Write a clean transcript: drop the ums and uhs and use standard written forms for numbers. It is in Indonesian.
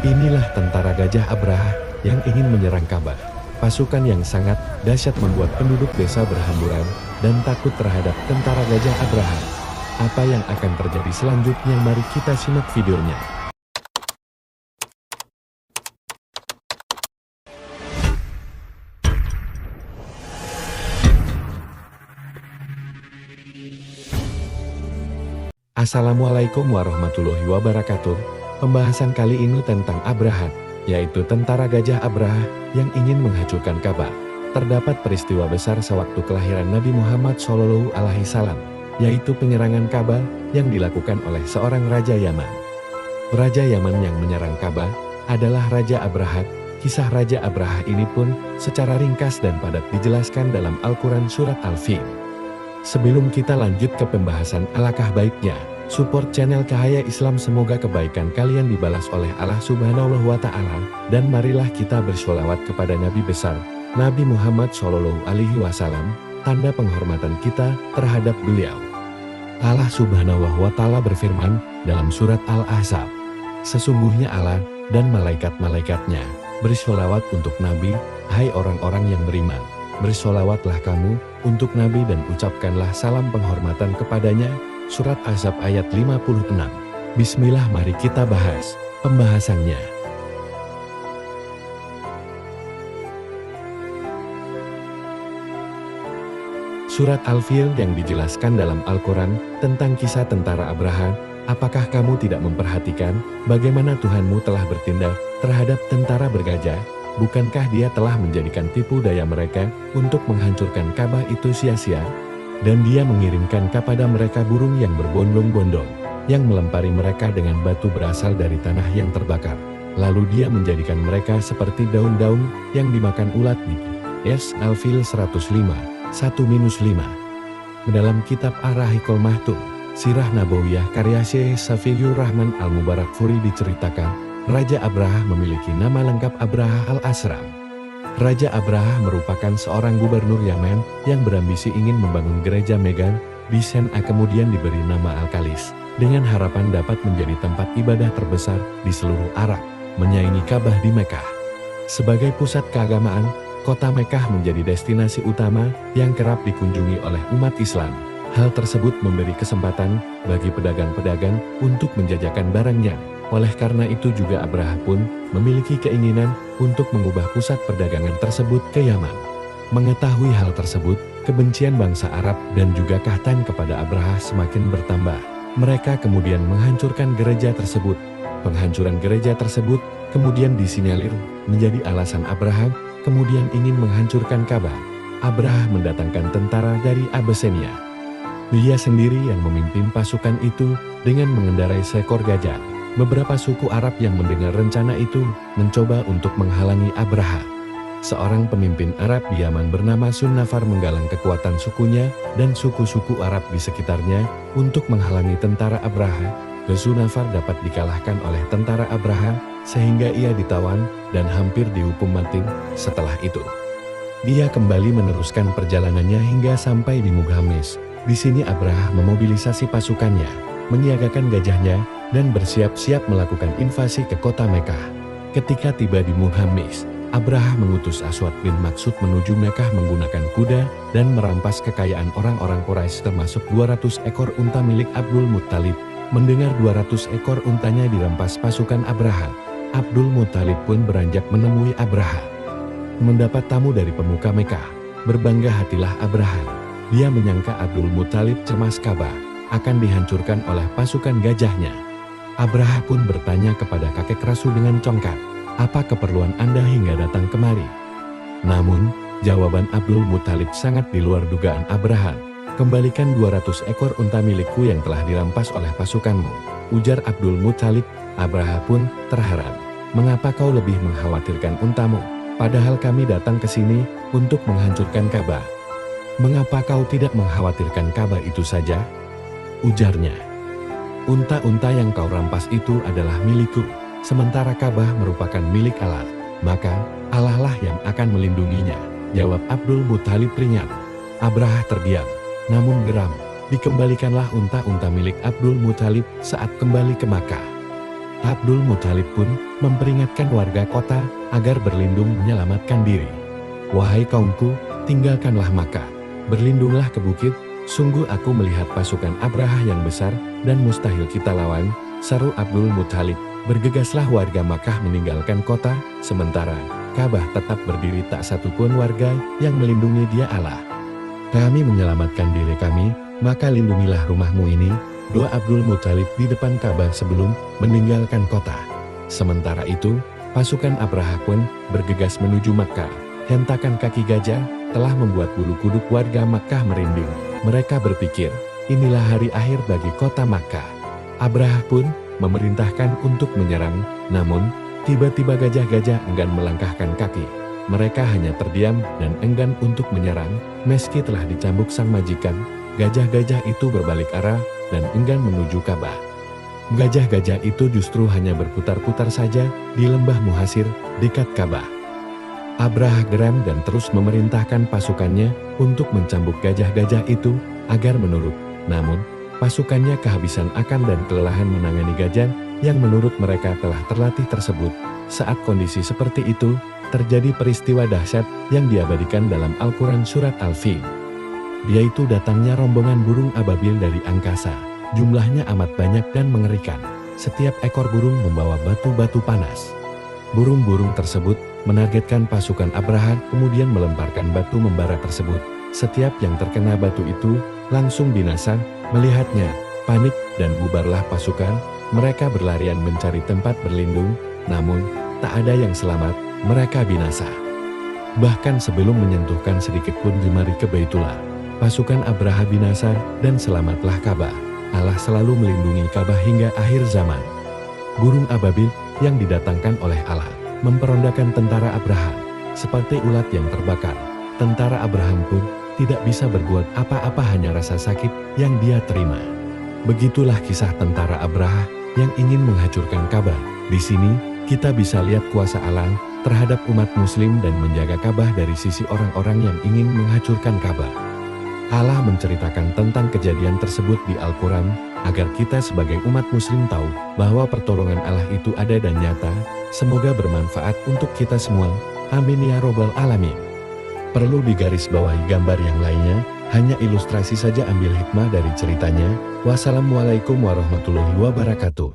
Inilah tentara Gajah Abraha yang ingin menyerang Ka'bah. Pasukan yang sangat dahsyat membuat penduduk desa berhamburan dan takut terhadap tentara Gajah Abraha. Apa yang akan terjadi selanjutnya? Mari kita simak videonya. Assalamualaikum warahmatullahi wabarakatuh. Pembahasan kali ini tentang Abraha, yaitu tentara Gajah Abraha yang ingin menghancurkan Ka'bah. Terdapat peristiwa besar sewaktu kelahiran Nabi Muhammad SAW, yaitu penyerangan Ka'bah yang dilakukan oleh seorang Raja Yaman. Raja Yaman yang menyerang Ka'bah adalah Raja Abraha. Kisah Raja Abraha ini pun secara ringkas dan padat dijelaskan dalam Al-Quran Surat Al-Fil. Sebelum kita lanjut ke pembahasan, alangkah baiknya support channel Cahaya Islam. Semoga kebaikan kalian dibalas oleh Allah Subhanahu wa Ta'ala. Dan marilah kita bersholawat kepada Nabi besar Nabi Muhammad SAW, tanda penghormatan kita terhadap beliau. Allah Subhanahu wa Ta'ala berfirman dalam surat Al-Ahzab, sesungguhnya Allah dan malaikat-malaikatnya bersholawat untuk Nabi. Hai orang-orang yang beriman, bersolawatlah kamu untuk Nabi dan ucapkanlah salam penghormatan kepadanya. Surat Ahzab ayat 56. Bismillah, mari kita bahas pembahasannya. Surat Al-Fil yang dijelaskan dalam Al-Quran tentang kisah tentara Abraha. Apakah kamu tidak memperhatikan bagaimana Tuhanmu telah bertindak terhadap tentara bergajah? Bukankah dia telah menjadikan tipu daya mereka untuk menghancurkan Ka'bah itu sia-sia? Dan dia mengirimkan kepada mereka burung yang berbondong-bondong, yang melempari mereka dengan batu berasal dari tanah yang terbakar. Lalu dia menjadikan mereka seperti daun-daun yang dimakan ulat. Al-Fil 105, 1-5. Dalam kitab Ar-Rahiqul Mahtum, Sirah Nabawiyah karya Syekh Safiyur Rahman Al-Mubarakfuri diceritakan, Raja Abraha memiliki nama lengkap Abraha Al-Asram. Raja Abraha merupakan seorang gubernur Yaman yang berambisi ingin membangun gereja megah di San'a, kemudian diberi nama Al-Kalis, dengan harapan dapat menjadi tempat ibadah terbesar di seluruh Arab, menyaingi Ka'bah di Mekah. Sebagai pusat keagamaan, kota Mekah menjadi destinasi utama yang kerap dikunjungi oleh umat Islam. Hal tersebut memberi kesempatan bagi pedagang-pedagang untuk menjajakan barangnya. Oleh karena itu juga Abraha pun memiliki keinginan untuk mengubah pusat perdagangan tersebut ke Yaman. Mengetahui hal tersebut, kebencian bangsa Arab dan juga Kahtan kepada Abraha semakin bertambah. Mereka kemudian menghancurkan gereja tersebut. Penghancuran gereja tersebut kemudian disinyalir menjadi alasan Abraha kemudian ingin menghancurkan Ka'bah. Abraha mendatangkan tentara dari Abyssinia. Dia sendiri yang memimpin pasukan itu dengan mengendarai seekor gajah. Beberapa suku Arab yang mendengar rencana itu mencoba untuk menghalangi Abraha. Seorang pemimpin Arab di Yaman bernama Sunnafar menggalang kekuatan sukunya dan suku-suku Arab di sekitarnya untuk menghalangi tentara Abraha. Sunnafar dapat dikalahkan oleh tentara Abraha sehingga ia ditawan dan hampir dihukum mati. Setelah itu, dia kembali meneruskan perjalanannya hingga sampai di Mughamis. Di sini Abraha memobilisasi pasukannya, menyiagakan gajahnya, dan bersiap-siap melakukan invasi ke kota Mekah. Ketika tiba di Mughamis, Abraha mengutus Aswad bin Maksud menuju Mekah menggunakan kuda dan merampas kekayaan orang-orang Quraisy termasuk 200 ekor unta milik Abdul Muttalib. Mendengar 200 ekor untanya dirampas pasukan Abraha, Abdul Muttalib pun beranjak menemui Abraha. Mendapat tamu dari pemuka Mekah, berbangga hatilah Abraha. Dia menyangka Abdul Muttalib cemas Ka'bah akan dihancurkan oleh pasukan gajahnya. Abraha pun bertanya kepada kakek rasu dengan congkak, apa keperluan Anda hingga datang kemari? Namun, jawaban Abdul Muttalib sangat di luar dugaan Abraha. Kembalikan 200 ekor unta milikku yang telah dirampas oleh pasukanmu, ujar Abdul Muttalib. Abraha pun terheran. Mengapa kau lebih mengkhawatirkan untamu? Padahal kami datang ke sini untuk menghancurkan Ka'bah. Mengapa kau tidak mengkhawatirkan Ka'bah itu saja? Ujarnya. Unta-unta yang kau rampas itu adalah milikku, sementara Ka'bah merupakan milik Allah. Maka, Allah lah yang akan melindunginya, jawab Abdul Muttalib ringan. Abraha terdiam, namun geram. Dikembalikanlah unta-unta milik Abdul Muttalib saat kembali ke Makkah. Abdul Muttalib pun memperingatkan warga kota agar berlindung menyelamatkan diri. Wahai kaumku, tinggalkanlah Makkah, berlindunglah ke bukit, sungguh aku melihat pasukan Abrahah yang besar dan mustahil kita lawan, seru Abdul Muthalib. Bergegaslah warga Makkah meninggalkan kota, sementara Ka'bah tetap berdiri, tak satupun warga yang melindungi dia. Allah, kami menyelamatkan diri kami, maka lindungilah rumahmu ini, doa Abdul Muthalib di depan Ka'bah sebelum meninggalkan kota. Sementara itu, pasukan Abrahah pun bergegas menuju Makkah. Hentakan kaki gajah telah membuat bulu kuduk warga Makkah merinding. Mereka berpikir, inilah hari akhir bagi kota Makkah. Abrahah pun memerintahkan untuk menyerang, namun tiba-tiba gajah-gajah enggan melangkahkan kaki. Mereka hanya terdiam dan enggan untuk menyerang, meski telah dicambuk sang majikan. Gajah-gajah itu berbalik arah dan enggan menuju Ka'bah. Gajah-gajah itu justru hanya berputar-putar saja di lembah Muhasir, dekat Ka'bah. Abrahah geram dan terus memerintahkan pasukannya untuk mencambuk gajah-gajah itu agar menurut. Namun, pasukannya kehabisan akan dan kelelahan menangani gajah yang menurut mereka telah terlatih tersebut. Saat kondisi seperti itu, terjadi peristiwa dahsyat yang diabadikan dalam Al-Quran Surat Al-Fil. Yaitu datangnya rombongan burung ababil dari angkasa. Jumlahnya amat banyak dan mengerikan. Setiap ekor burung membawa batu-batu panas. Burung-burung tersebut menargetkan pasukan Abrahah, kemudian melemparkan batu membara tersebut. Setiap yang terkena batu itu langsung binasa. Melihatnya, panik dan bubarlah pasukan. Mereka berlarian mencari tempat berlindung, namun tak ada yang selamat. Mereka binasa. Bahkan sebelum menyentuhkan sedikit pun jemari ke Baitullah, pasukan Abrahah binasa dan selamatlah Ka'bah. Allah selalu melindungi Ka'bah hingga akhir zaman. Burung ababil yang didatangkan oleh Allah memperondakan tentara Abraham seperti ulat yang terbakar. Tentara Abraham pun tidak bisa berbuat apa-apa, hanya rasa sakit yang dia terima. Begitulah kisah tentara Abrahah yang ingin menghancurkan Ka'bah. Di sini kita bisa lihat kuasa Allah terhadap umat muslim dan menjaga Ka'bah dari sisi orang-orang yang ingin menghancurkan Ka'bah. Allah menceritakan tentang kejadian tersebut di Al-Quran agar kita sebagai umat muslim tahu bahwa pertolongan Allah itu ada dan nyata. Semoga bermanfaat untuk kita semua. Amin ya robbal alamin. Perlu digarisbawahi gambar yang lainnya, hanya ilustrasi saja, ambil hikmah dari ceritanya. Wassalamualaikum warahmatullahi wabarakatuh.